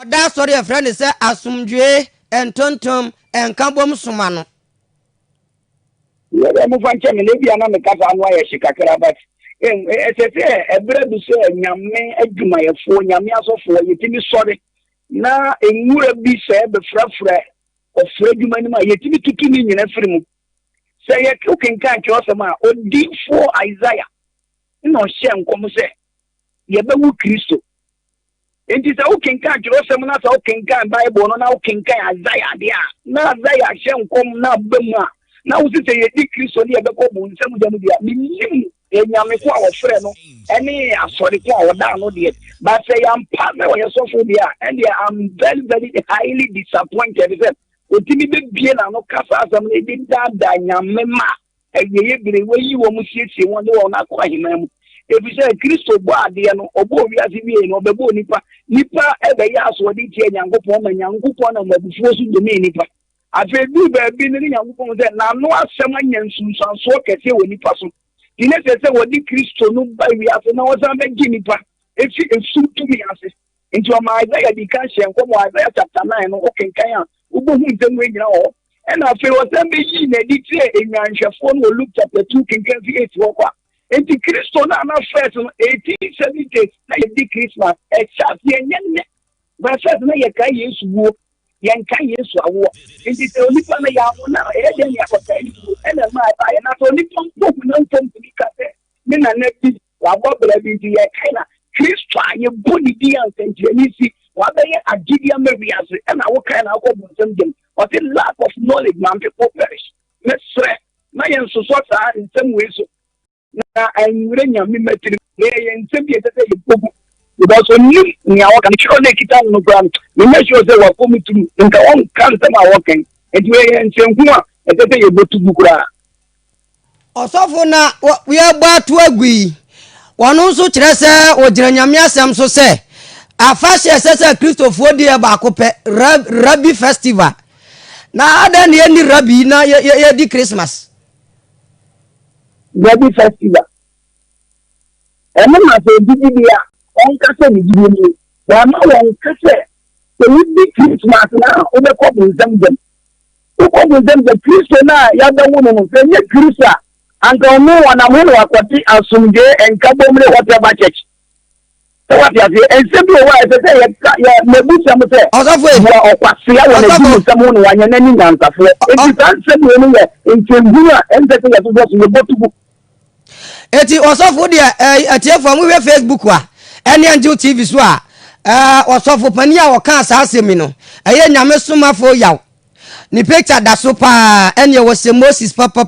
That story a friend is asumdwe and tontom and kabom sumano. Yeah, I'm moving to maybe another cat and why she kakara, a bread to say, Yame, Edumaya for Yamiaso for you, sorry. Now, a would be said the frafra of Fredumania, yet to be 2 million every say a cooking can't cross a man or deep for Isaiah. No shame, come say, Yabu Christo. It is a king can't cross a man, a king can't Bible, no king can't Isaiah, dear. Now, Isaiah shall come now, Bema. Now, this is a decrease on the other couple, some of them, Yamiko, our friend, any sorry, down on it. But say I'm partner with yourself, and I'm very, very highly disappointed. Ultimately, being a no casa, some lady that Yamema, and the way you almost see one on quite him. If you say Christo Badiano, or Boviazi, or Bebo Nipa, every year, so did Yango and Yango and the forcing the Nipa. I feel good being in Yango that now no someone and so can say when you pass. The next say what the Christo no by we have no some Nipa. If you suit to me as into my Isaiah the Kanshi and come Isaiah chapter 9, okay, Kaya, Ubu way now. And I feel what I'm being a detail in your phone will look at the 2 King 8 walker. And the Christo now first 1870 like the Christmas, except the but first, I can't use war. Yan can use a war. It is only for the young now, and my and not only from to be cut. Then I never what be the kind of Christ, you body dear and Genesi, what they are Gideon Marias, and our kind of them. But the lack of knowledge, man, people perish. Let's say, my and so in some ways. Now I'm reading a minute and simply because when you now can show the guitar no ground, you make sure they were coming to in the own cancer walking, and you and Sankuma, and then you go to Bukura. Also, for now, we are about to agree. One also Teresa or Jeremiah Sam so say, a fast assessor Christopher dear Bacope Rabbi Festival. Now, then, any Rabbi, now, the Christmas. Rabbi Festival. And then I say, on Casa, but I'm not on Casa. So we be Christmas now, over couple them. Who couple them the Christian, Yada woman, then you Christa, and go no one, I'm going to and some day and Kabomre whatever church. So what you have and simply why I say, maybe some say, or Passia, someone when you're any answer for it. It is answered anywhere in Timbua and the thing that was in the book. It also for the from Facebook. Any Angel TV so also for pania or cancer asemino aye nyame soma for yaw ni picture da so pa ene was Moses papa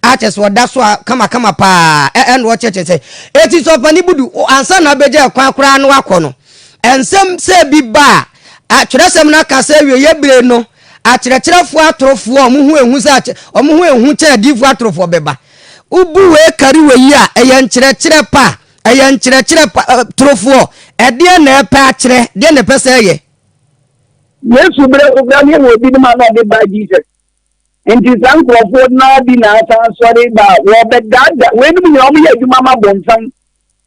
artist what that so kama pa and what church say it is of pani budu ansa na beje kwan kra no akono ensem se bi ba a kyerɛsɛm na ka se wie yebre no a kyerɛkyerɛfo atorofo omo hu ehu se omo hu ehu kyerɛ difo atorofo beba ubu we kari we yi a eye nkyerɛkyerɛ pa ayan chire trofo e de na e pa chire de ne pese ye Yesu bre ogani wo bi ma na de ba Jesus enti san krofo na bi na san sori ba wo be dada we ni mi o mi ye djuma ma bonsan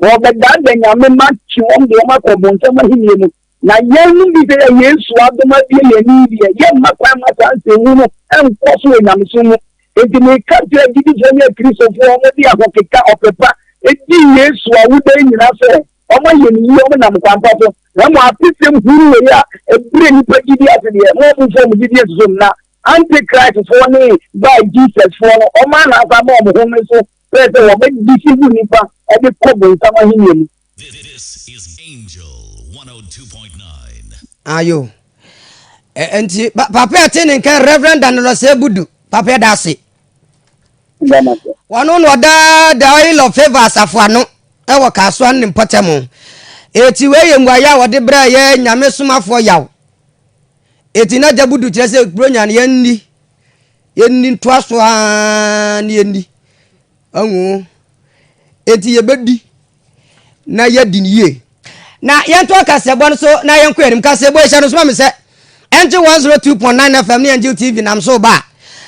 wo be dada nyame ma chi wo de ma ko bonsan ma hinie mu na yenu bi de Yesu adoma bi ye ni bi ye ma kwa ma san se hu no en ko so nyame so mu enti me ka je bi je ne Kristo fo mo bi akokeka opepa edi Yesu awude nyina se omo yeni omo nam kwampa so na mo apisem huru we ya ebre ni pagidi asede mo bu fo mu gidi eso na antichrist fo ni by Jesus fo no omo na asa mo mo ho so se wo be disibu nipa e be kobo nsama hinyem. This is Angel 102.9. Ayo enti papa atene kan Reverend Danilo Sebudu papa da se wano no da the oil of favor asafo no e wo kaso an mpotemu eti we ye ngwa ya wo de bra ye nyame somafo yaw eti na jabudu kire se bronya ne yenni toaso a ne yenni anwo eti ye bedi na yedi niye na yento kasebo no so na yenko enim kasebo e no so me se Angel 102.9 FM ni Angel TV nam so ba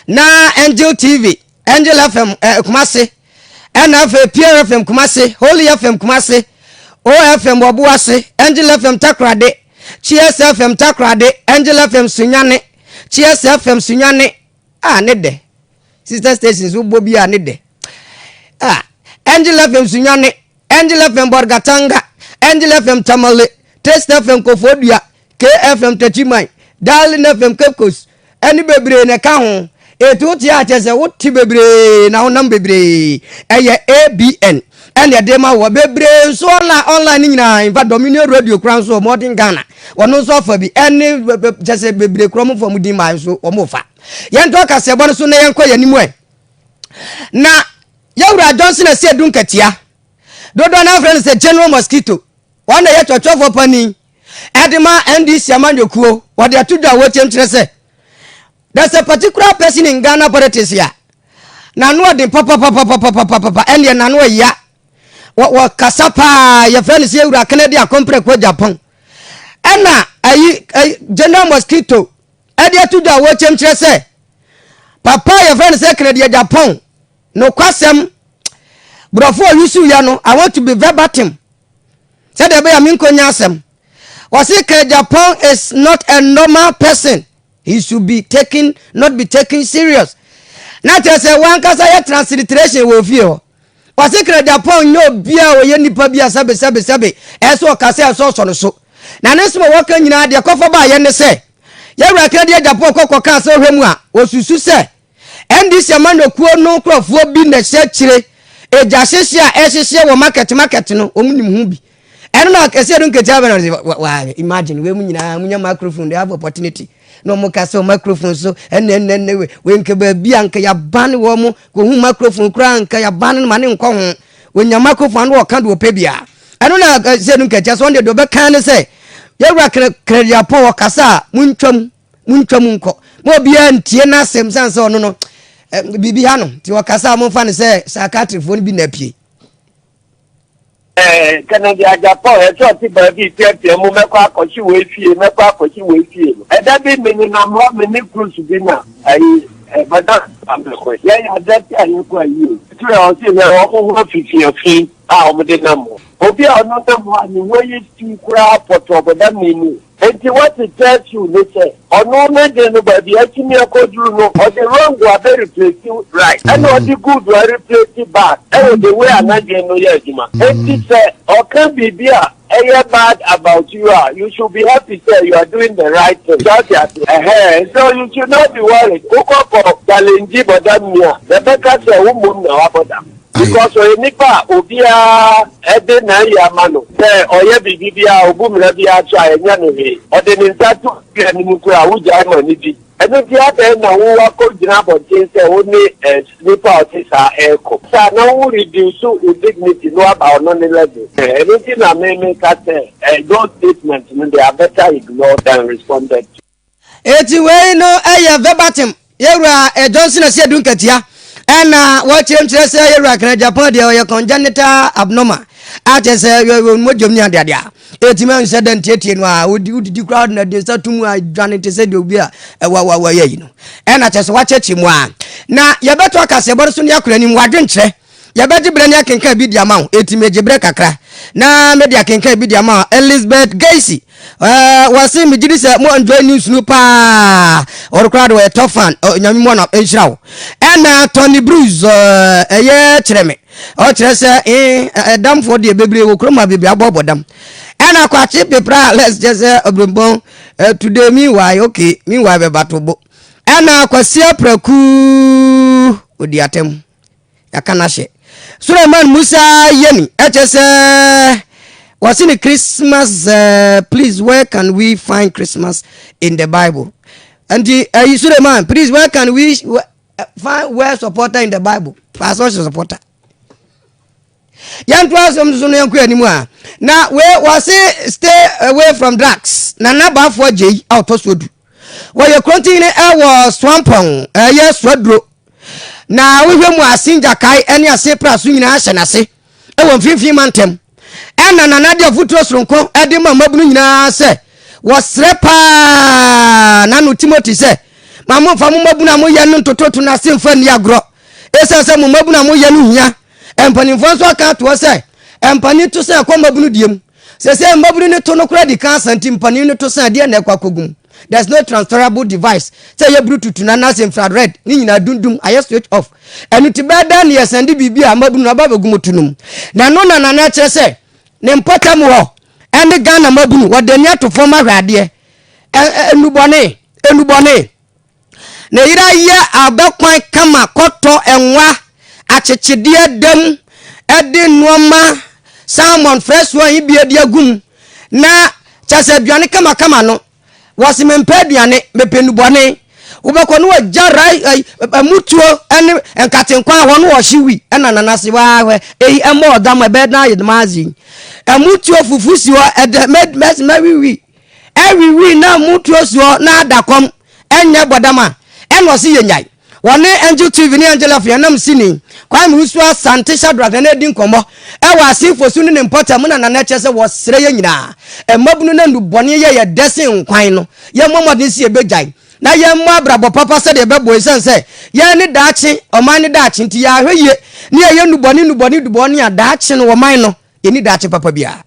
na Angel TV Angel FM Kumase NF PR FM Kumase Holy FM Kumase OFM Wabuase, Angel FM Takrade, Cheers FM Takrade, Angel FM Sunyane, Cheers FM Sunyane. Nede. Sister stations who Bobia nede. Angel FM Sunyane, Angel FM Borgatanga, Angel FM Tamale, Test FM Kofodia, KFM Tachimai, Darling FM Kepkos, any baby in a town. Etutia chese wuti bebre na onam bebre eye ABN ene dema wo bebre so na online nyina in fact Dominion Radio crown so modern Ghana wono so fa bi ene chese bebre krom fo di man so o mo fa yen to ka se bon so na yen kwa yanimu e na Yawura Johnson se dun katia dodo na friend se General Mosquito wona ye chochofo pani edema NDC amanyokuo wo de atudwa wo chemchire se there's a particular person in Ghana politics here. Nanu de papa and ya nanu ya. What kasapa your friend is here with Canada compre ko Japan. Anna General Mosquito. Edia to the watch him say. Papa your friend is Canada Japan. No kwasem. Brofo yusu yano. I want to be verbatim. Said the way minko nyasem. Was it Japan is not a normal person. He should be taken, not be taken serious. Not as a one kasa transliteration will feel. Was it Japan no beer or any pabia sabe. As well kasa so so. Now this more working in the cover by and say. Yara Canada Japan Coco Castle Remua was to say. And this amano kuo no crop will be the chile. A jassia SSA or market no omni. And like I said, imagine women in microphone, they have opportunity. No more castle microphone so and then when Bianca ya ban woman go microphone crank ya ban money when your microphone walk can't do pebia. I don't know I just wanted to can say you reckon your power casa munchum munko more beyond Tiena Simpson so no Bibiano to casa more fun say psychiatric won't be nappy. Canada Japan e so ti ba bi tete mu mekwa akochi we fie e da bi minimum ho mini cruise bi na ai bada amko ya that ayi ko ayi tire o si le o ho fifi a o me de na mo obi a no ta mo ani we yi ti kura poto boda mini enti what it tells you they say ono me de no ba bi akimi akoduru no o the wrong wa be replace you right and o the good wa replace you back and the way anage no ya juma enti say o can be bia bad about you are you should be happy say you are doing the right thing so you should not be worried koko for challenge boda mia the better say wo na wa boda because nipa obia ebe na ya mano say oye bibia obumra bia try enya no he o de nsatu bia ni mukura wuja ma ni bi eno ti ate na wo akọ gina bontin say wo ni nipa otisa eko sa na wo reduce your dignity no about no level eno ti na me ka say those statements they are better ignored than responded to. Eti we no verbatim Yawura Johnson say dun katia. And what you say, you're a Japan, you're congenital abnormal. I just say, you're Mojum Nadia. 80 men said, and Tietin, would you crowd and they start to move, Johnny to say, you'll be a you know. And I just watch him one. Now, you better talk as a person, you're claiming what didn't say. You better bring your can be the amount, 80 major break a crack. Now, maybe I can be the amount. Elizabeth Gacy. Was him did say more enjoy news nupa or crowd were tough fan or one of Israel and Tony Bruce a year treme or Tressa a damn for the baby will come up with a them and I quite cheap the prayer let's just say a bone today meanwhile okay meanwhile a battle book and I quite see a precu with the atom Yakanashe Suleiman Musa Yemi HS was in a Christmas, please, where can we find Christmas in the Bible? And you Suleiman, please, where can we find where supporter in the Bible? Pastor supporter. Young class from Zunyanku anymore. Now, where was it? Stay away from drugs. Nana Bafwa J. out of Wood. Where you continue, was Swampong, yes, Swedro. Now, we were seeing Jakai and your sepra swinging ash and I say, oh, 50 mantem. And an another footros from Con Edima Mabuna say was repa Nanu Timothy say Mamu Famabuna Moyan to Totuna Symphony Agro. Esa Mabuna Moyanuya and Panifonso can't was say empani to say akwambabunu diem say mbabunu ne to no kura di kan santi mpani ne to say de na kwakogum. There's no transferable device. Say your Bluetooth na na infrared. Ni nyina dundum aye switch off. Enu ti beda na yesende bibia mabunu na babegum tunum. Na no na na kire say ne mpota mu ho. Ende Ghana mabunu wadani atofo mahwade. Enubone. Na ira ye abakwan kama koto enwa achechede dem ede nuoma salmon fresh one ibie de agum na chase aduane kama no wasi mempe aduane mepenubone ubekọ no wajarai amutuo ene enkatenkwa ho no wo hyewi ena nanase wa ehi emo odam ebeda yedmazi amutuo fufusi ho ede mes mawiwi ewiwi na mutuo so na adakom enye bodama eno si yenyai wone Angel TV ni Angela Fianam sini kwa musu asante Shadrack na edi nkomo e wa asifo su ne mpota mu na na chese wo sere ye nyina e mabunu na ndubone ye desen nkwan no ye momodin si ebejai na ye mo abrabo papa se de bebo isense ye ne daachi oman ne daachi nti ya hweye ne ye ndubone ya daachi no oman no ye ni daachi papa bia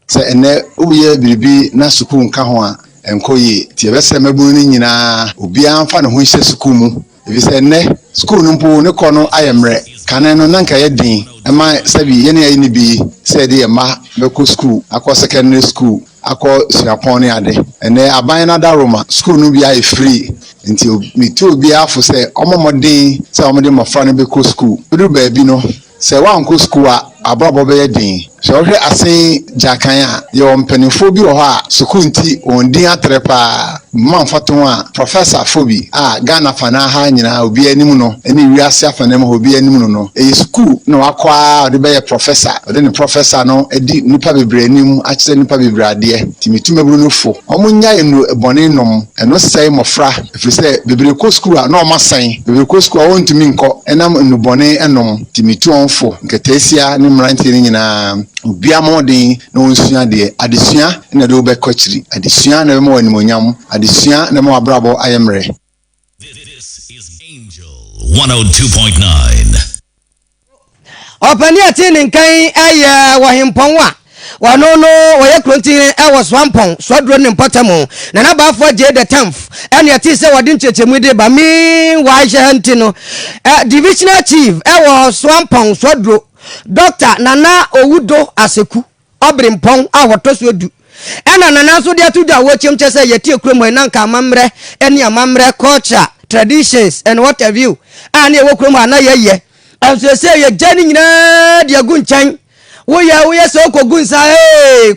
se ene uye biribi na suku nka ho a enkoyi ti ebese mabunu ni nyina obi anfa ne ho hye suku mu ebi se ene suku no mpo ne kono ayemre kanen no nanka ye din ema sabi ye ne ye ni bi se de ma beko school akọ secondary school akọ siapon ne ade ene aban na daroma school no bi ai free nti mi to bi afo se omomodin se omode mafra ne beko school odu ba bi no se wa nko school a abrabo be ye din so hwe asen jakan a ye ompanifo bi wo ha school nti ondin atrepa manfato a professor fobi Ghana fana ha nyina obi anim no ene wiase afanem obi anim no e school no akwa de be professor de ne professor no edi nipa bebre anim akise nipa bebre ade timituma buru no fo omunya enu bone nom eno sei mofra efise bebre ko school a no masan bebre ko school a wontumi nko enam enu bone enom timitu onfo nketesia ne mranti ni nyina obi amodin no nsua de adesua na de obekọchiri adesua na mo animonyam adesua na mo abrabo ayemre. This is Angel 102.9. Opani atini nkan aye wahimpon wano no waye kronti Wasborn swadro ne mpatamu na nabafo je the 10th ene ati se wadi nchechemu de ba mi wa hye no divisional chief Wasborn swadro Dr. Nana Owudo Aseku Oberepong ahotoso du ena nana so dia tuja wo chemche se yeti ekromo na nka amamre ene amamre culture traditions and what have you ani wo kromo na yeye anso se ye jani nyina dia gunchan wo ya so kogunsa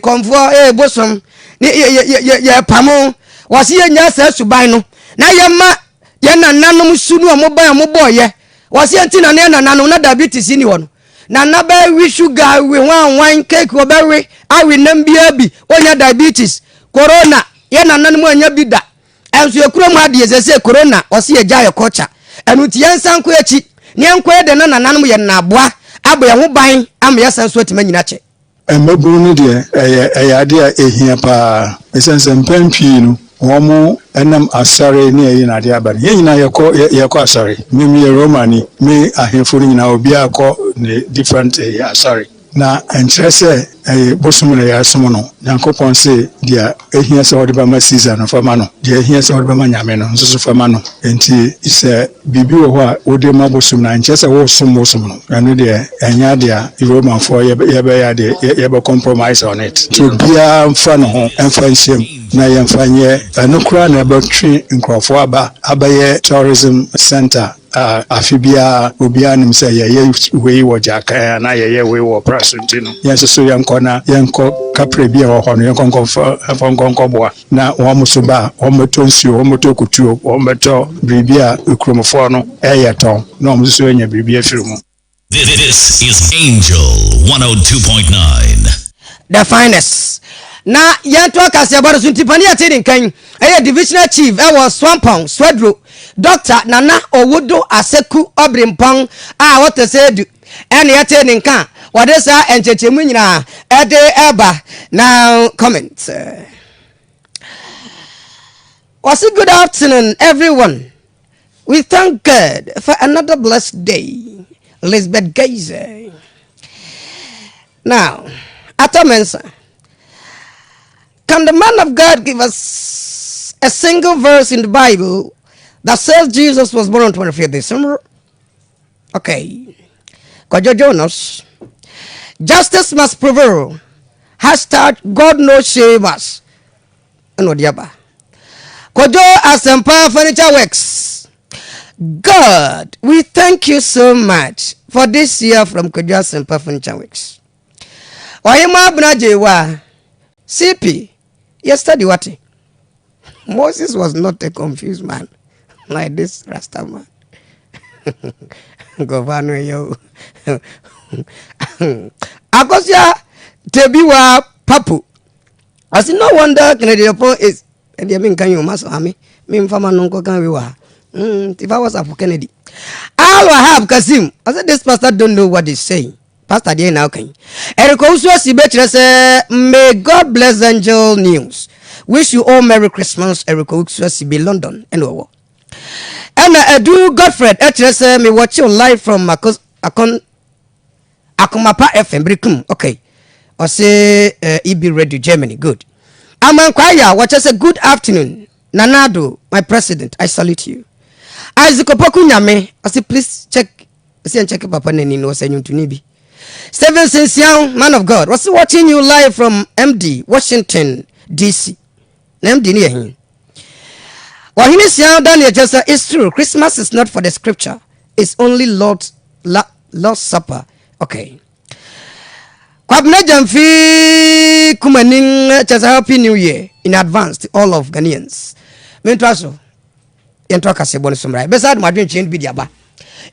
komfo bosom ni ye pamo wasi ye nya sa suban no na ye ma ye nananom sunu omoban ye wasi antina na nananom na diabetes ni wono na nabe wi sugar we wan cake obewe awi nambia bi onya diabetes corona ye nananom anya bida enso ekrom ade se corona wasi ye jaye culture enu ti yensan ko echi ne enko de na nananom ye na aboa abo ye ho ban am ye san so atima nyina che emaburu ni de ade a ehia pa esense mpampi no womo enam asare ni eyi na de abani ye nyina yekọ asare me romani me ahemfo nyina obi akọ ne different asare na entrese bosom na yasom no yankopon se dia ehia se wode ba ma season no fama no dia ehia se wode ba ma nyame no nso fama no enti ise bibi wo ho a wode ma bosom na entrese wo som bosom no anu de enya dia roman for ye be compromise on it to bia mfa no ho emfa nsem na yemfanye anokura na batwi nkrofo abaye tourism center afibia obia nim say ye we wo jaka na ye we wo prasentino yes so yanko kapre bia wo hono yanko boa na wo musuba wo motonsi wo motokutuo wo meto bribia ekromofo no eyeton na wo musu enya bribia firimu. This is Angel 102.9. The finest na yanto akase abaro suntipani atini nkan divisional chief Wasborn swadro Dr. Nana Owudo Aseku Oberepong what to say do ene atini nkan wade sa enchechemu nyina ede eba now comment was it good afternoon everyone. We thank God for another blessed day. Elizabeth Geiser Now, after Mensa, can the man of God give us a single verse in the Bible that says Jesus was born on 25th December? Okay. Kojo Jonas. Justice must prevail. Hashtag God no shame us. No diaba. Kojo Asempa Furniture Works. God, we thank you so much for this year from Kojo Asempa Furniture Works. Oyema Abnajewa CP. Yesterday what? Moses was not a confused man like this Rasta man. Governor yo. Akosia Tebiwa Papu. I see no wonder Canadian is and the mean can you mass army? Me mfama nonko can we were. If I was for Kennedy. All I have Kasim. I said this pastor don't know what he's saying. Pastor Day now can. Erikoso Sibetre say may God bless Angel News. Wish you all Merry Christmas, Erikoso Sibe London and over. And I do Godfred say me watch you live from Akomapa FM Brikum. Okay. Or say EB Radio Germany. Good. Aman Kwaya, watch us a good afternoon. Nanado, my president, I salute you. Isaac Opoku Nyame, I say please check. I say check Papa Neni no say you to Nibi. Steven Young, man of God, was watching you live from MD, Washington, DC. MD near him. Well, he is young, Daniel just it's true. Christmas is not for the scripture. It's only Lord's Supper. Okay. Kwabna Jamfi Kumaning just happy New Year in advance to all of Ghanaians. Mentraso. Entwa kasebon sumrai. Beside my drink chain bidiaba.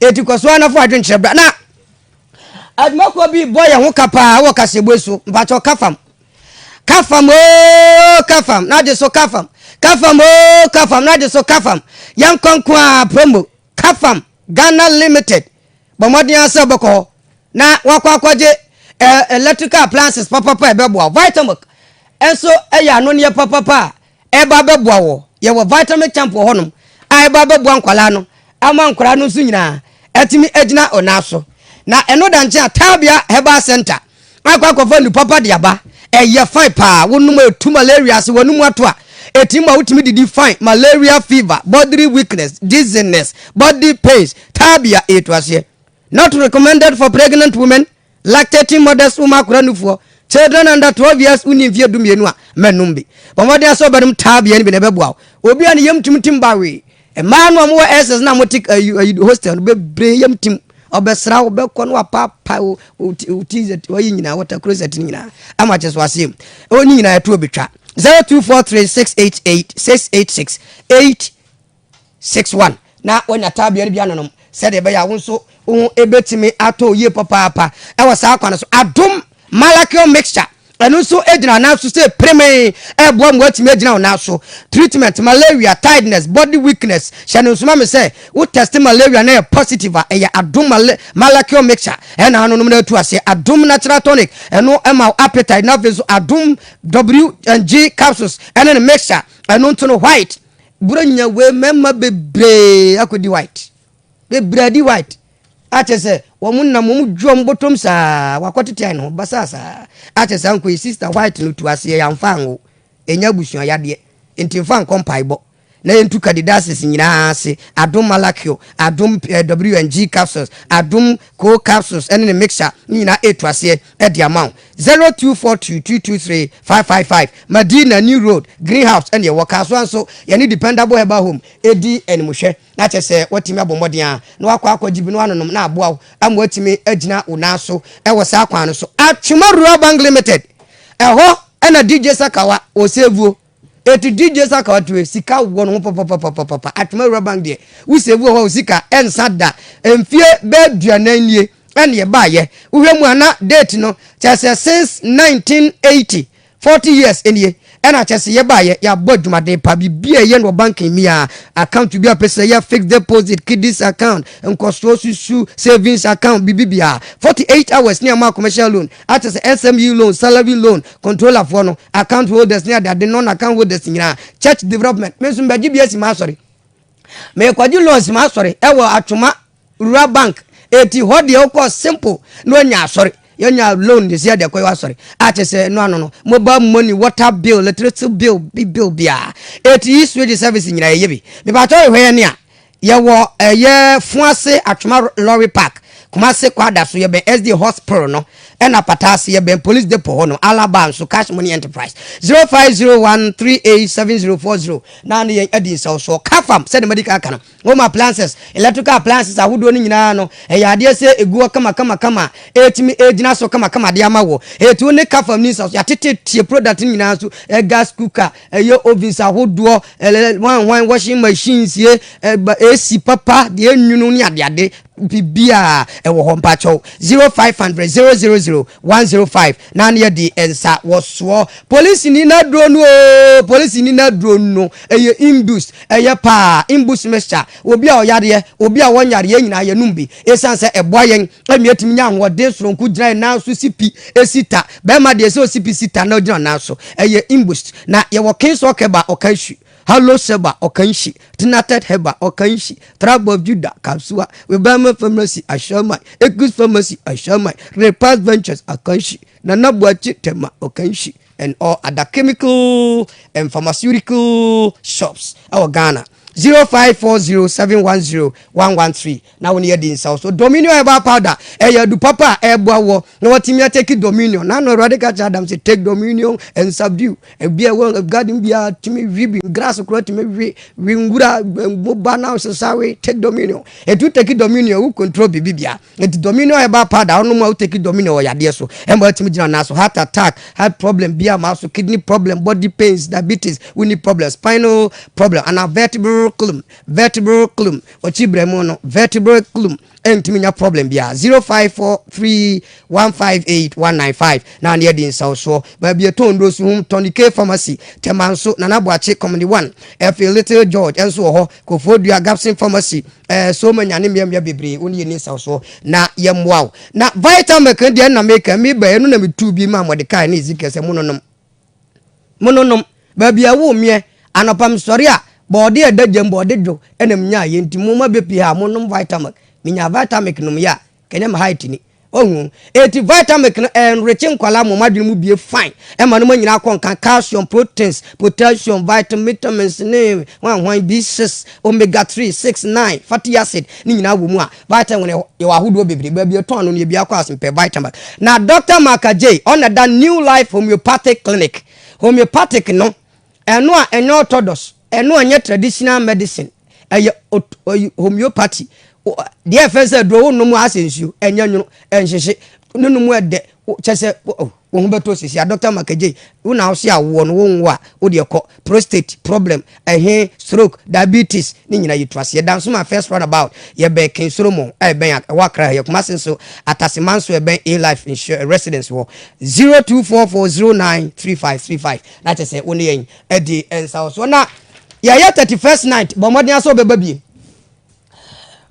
Eti kwaswana for drink chebra. Na admako bi boy ho kapa wo kasebwesu mpacho kafam. Kafam o kafam na de so kafam. Kafam o kafam na de so kafam. Yan konkwa promo kafam Ghana Limited. Bomodi ansa boko na wakwakwaje electrical appliances papa bebo vitamin enso eya no ne papa eba bebo wo ye wo vitamin champ wo honum eba bebo ankwala no ama ankwala no so nyina etimi agina onaso na eno danche atabia heba center akwakofo ni papa de aba eye fine pa wonum etu malaria se wonum ato a etima utimi didi fine malaria fever body weakness dizziness body pains tabia etwase not recommended for pregnant women, lactating mothers woman kuranufu, children under 12 years univie dumienua menumbi. Bomode aso badum tabia ni benebeboa. Obi an yem tim bawe. E man wa mo SS na motik hostel be bre yem tim obesra obekọ no papa utize wayi nyina water closet nyina amache so asem. Oni nyina eto obetwa. 0243688661 na wona tabia ni bia nonom said ebe ya wonso ebetimi ato ye papa e wasa akwa so adom malakio mixture enu so ejina na so say preme e bo mo atimi ejina na so treatment malaria tiredness body weakness shanu so ma say wo test malaria na positive e ya adom malakio mixture e na anu na tu ase adom natural tonic enu ema appetite na so adom W&G capsules enu mixture enu to no white buranya we memma bebre akodi white bebradi white atese womunna mumu dwom botom saa wakotete no basasa atese anko sister white no tuase yamfango enya busuan yade entimfa nkompaibo na entu candidates nyina ase adom malakio adom W&G capsules adom co capsules ene mixture nyina etuase e di amount 0242223555 Madina New Road Greenhouse ene ye wakaso anso ye ne dependable heba home edi enmuhwe na chese watimi abomodin a na wakwa gibi no anonom na aboa am watimi agina unaso e wo sa kwan no so Atwuma Bank Limited eho ena DJ Sakawa osevuo eti DJ Sakawa to sika wo no papa Atwuma Bank de wo sevuo ho sika ensada emfie be duananie ene ye baaye uhwemu ana date no chese since 1980 40 years enie ena chese ye baaye ya bodwumade pa bibia ye no bank mi a account bi a pese ya fixed deposit kiddies account nkoso susu savings account bibia 48 hours near ma commercial loan at SME loan salary loan controller for no account holders near the non account holders nyina church development mesu mbaji bi asima sorry me kwaji loans ma sorry e wo Atwuma Rural Bank eti hodi e ko simple no nya sorry yenya loan this year de kwa sorry ache say no mobile money water bill electricity bill bill bia it is with service nyina ye bi me ba to hwe ne a ye wo ye fuase atwoma lorry park Kumase kwada so ye ben SD hospital no ena patase ye ben police depot ho no Alaba so cash money enterprise 0501387040 na ne ye edi so kafam said medical kana home appliances electrical appliances ahodo ni nyina no e ya de se eguo kama etimi ejina so kama de amawo etu ne kafam ni so ya tete product nyina so gas cooker ye ovens ahodo one washing machines ye AC papa de enunu ni ade bibia ewo ho mpacho 0500 na ne di ensa woso police ni na drone no eye imbus eye pa imbus mesha obi a oyare obi a wonyare nyina ye numbi esanse eboyen amiatimi nya hode soronku gina na so sipi esita be ma de se sipi sita na gina na so eye imbus na ye wo kin so keba okanshi Hello Seba Okanshi, Tinated Heba Okanshi, Tribe of Judah, Kapsua, Webama Pharmacy, Ashama, Ekus Pharmacy, Ashama, Repast Ventures, Okanshi, Nanabuachi Tema Okanshi, and all other chemical and pharmaceutical shops. Our Ghana. 0540710113 now we near the south so dominion eba powder du papa eboawo no watimi take dominion na no radical adam say take dominion and subdue e bia one garden bia timi ribbon grass kro timi wi ngura boba now sawe take dominion e do take dominion who control bibia e dominion eba powder ono ma take dominion o yade so e ma timi gina na so heart attack heart problem bia ma so kidney problem body pains diabetes we need problem spinal problem and vertebral column ochibremo no vertebral column entiminya problem bia 0543158195 na ne dey so ba bia tondo su hum Tonic pharmacy temanso na naboache community 1 F Little George enso ho Kofodua Gapsin pharmacy so manya ne miamia bebre oni ni so na yemwa na vitamin kan dey na make me ba enu na metu bi ma Mordecai na Ezekiel mononom ba bia wo mie anopam sori a body e dajem body jo enem nya ye ntimo ma bepi ha monom vitamin minya vitamin num ya kenyam height ni ohun eti vitamin enriching kwala mo madwene mu bie fine e ma no nyina konkan calcium proteins potassium vitamins ne wan B6 omega 3 6 9 fatty acid ni nyina wo mu a vitamin e wa hodo bebre ba bie ton no ne bia kwa asempe vitamin na Dr. Makaje on that new life homeopathic clinic homeopathic no eno a enyo orthodox eno anye traditional medicine homeopathy the first do no mu asensu enya nwunu enhyehe nunu mu ede chese wo beto sisi Dr. Makaje una ho se awo no wo a wo de ko prostate problem stroke diabetes ni nyina yitwase danso ma first run about ye be ken solomon ben wakra ye kuma senso atasemanso ben a life insurance residence wo 0244093535 that is say oni yen edi ensa so na ya 31st night bomodin so bebabie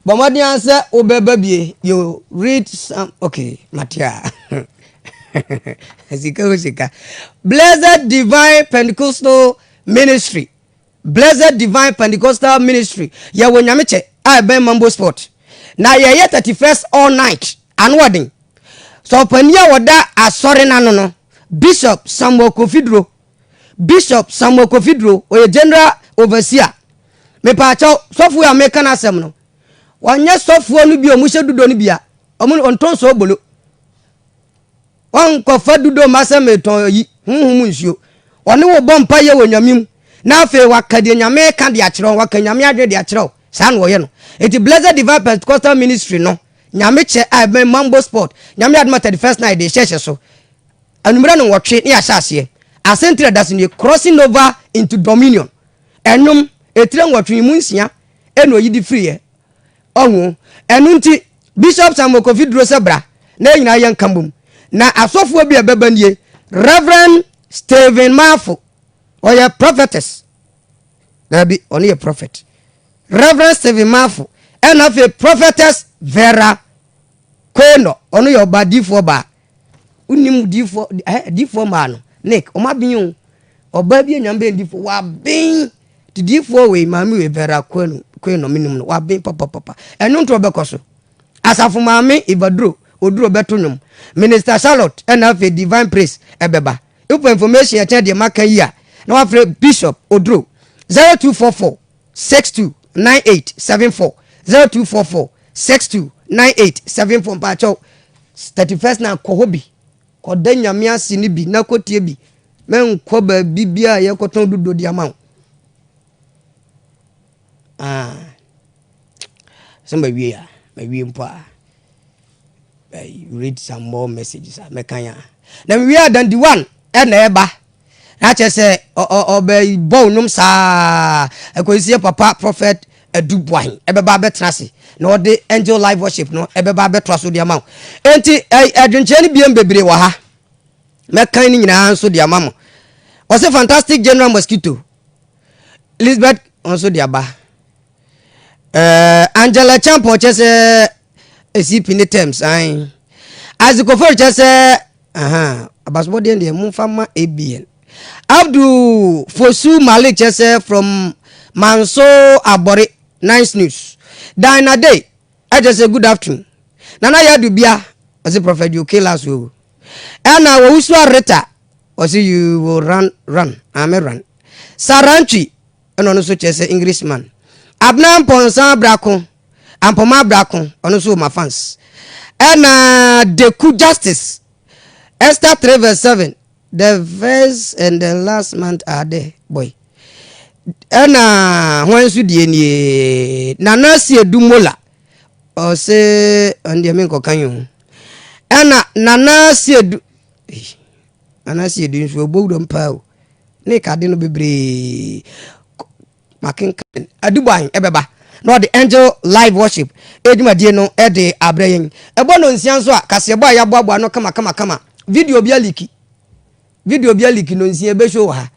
bomodin say obebabie you read some okay matia Zika Blessed Divine Pentecostal Ministry ya wonyameche I ben mambo sport na ya 31st all night anwarding so pania woda asore nano no Bishop Samuel Kofidro o general overseer me pa chaw sofu ya meka na asem no wanye sofu onu bi omu shedudo ni bia omu onton so bolo on ko fadudo masem ton yi hunhum nsuo one wo bompa ye wonyamim na afi wakade nyame ka de akiro wakanyame adwe de akiro sa no ye no eti Blessed Divine Pentecostal Ministry no nyame che I mambo sport nyame adma 31st night de church so anumra no wotwe ne asase asentre das ni crossing over into dominion enum etire wotwe mu nsia eno yi di free ye ohun enu nti Bishop Samuel Kofidro sebra na nyina ye nkambum na asofo bi ebebanie Reverend Stephen Mafo oya prophetess nabi oni a prophet Reverend Stephen Mafo and of a prophetess Vera Kono ono yo badifo ba unim difo man Nick o mabin oba bi anyambe difo wa bin difo we mami we Vera Kono minum no wa bin papa enu nto bekoso asafo mami ibadro oduro beto nwom Minister Charlotte and have a divine praise ebeba if information ya chen de maka yi a na wa frɛ Bishop oduro 0244 629874 0244 629874 pa cho 31st na kohobi koda nyame ase ni bi na kotie bi men ko ba bibia ye koton dudo di amaw somebody we are maybe mpa read some more messages mekanya na we are than the one and eba na che say obe bonum sa akosie papa prophet Edubwan ebeba betra se na ode angel live worship no ebeba betwa so de amaw enti adwenche ni biem bebre wa ha mekan ni nyina so de amamo was a fantastic general mosquito Elizabeth also de aba Angela Champo chese esipini terms ai azikofor chese abasbo de mumfama ABN Abdul Fosu Malik chese from Manso Abore Nice News Dina Day I just say good afternoon Nana Yadu Bia as a prophet you kill us and now Uswa Reta was you will run I'm a run Saranchi and also chese Englishman Abna Ponsa Bracon and Poma Bracon also my fans and the coup justice Esther 3:7 the verse and the last month are there boy and when su die ni nana si edumola o se ande me ko kanyo and nana si edu nsu obodo mpa o ne kade no bebre makin aduban ebeba no the angel live worship eduma die no e de abrayen ebo no nsian so a kase ebo ya boabo no kama video bia liki no nsian be show ha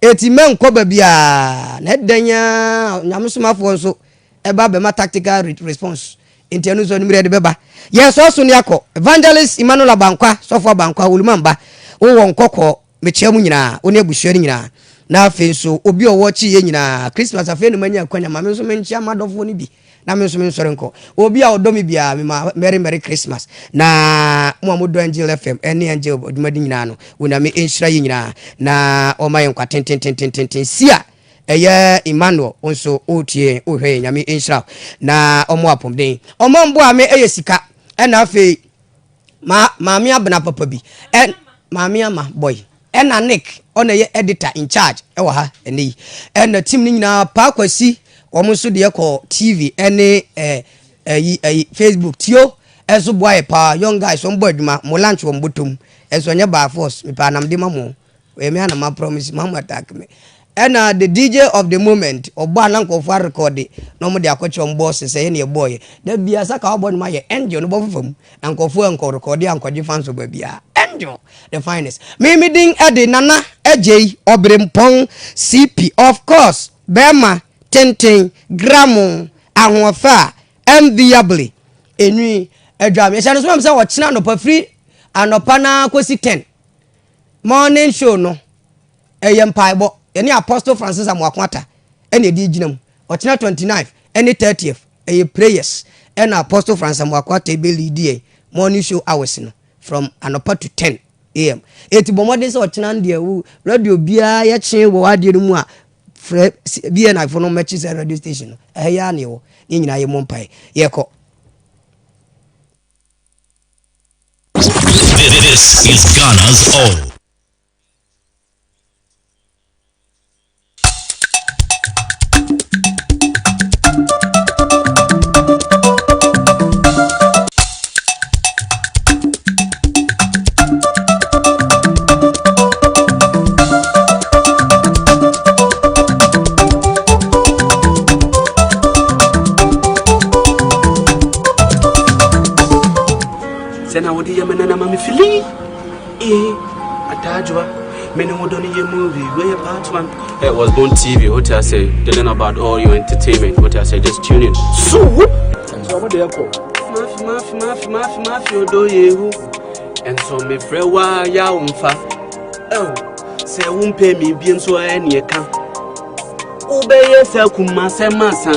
eti men ko ba bia na danya nyamsomafo nso eba be ma tactical response enti so numere de beba yes so ne akọ evangelist Emmanuel Abankwa sofo Abankwa olumamba wo won kokọ mechiamu nyina oni abusuari nyina na afi so obi owo chi ye nyina Christmas afi no manya kwanya ma me so menchia madofo ni bi na me so mensore nko obi a odomi bia me ma merry Christmas na mo amodo Angel FM ene Angel odumadi nyina no wona me enhira ye nyina na o mayen kwa ten sia eye Emmanuel onso otie ohwe nyame enhira na omo apomden omo mbo a me eye sika ena afi maami abna papa bi en maami ama boy ena Nick ona ye editor in charge ewa ha eni ena team ni nyina pa kwasi omo so de ko TV ene Facebook tio eso boy pa young guys on board ma mo lunch won botom eso nya ba force me pa nam de mamo we me na ma promise mamo attack me ena the DJ of the moment obo ananko for record no mo de akoche on boss say ne boy da bia saka obo no ma ye angel no bo fam anko fu anko record anko di fans obo bia angel the finest me ding ade nana ejei Oberepong CP of course bema tenten gramo ahofa enviably enwi edwa me se no so wo china no pa free anopa na kosi 10 morning show no eyempaibo ene Apostle Francis Amwakwata ene di ginam ochina 29 ene 30th eye prayers ene Apostle Francis Amwakwata be lead morning show hours no from anopa to 10 am eti bomode se ochina ndie wu radio bia ye chen wo ade mu a bia na for no matches radio station ya ne wo nyina ye mompai ye ko. This is Ghana's own. Sena wodi yemena na mami fili atajwa many wodoni ye movie where part 1 it was Wasborn TV what I say telling about all your entertainment what I say just tune in so what dey call mafi odo yehu and so me frɛ wa ya umfa oh say umpe mi bi nso ene ka ubeye sekuma semasa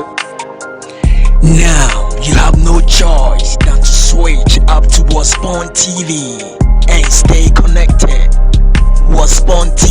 now you have no choice than to Switch up to Wasborn TV and stay connected. Wasborn TV.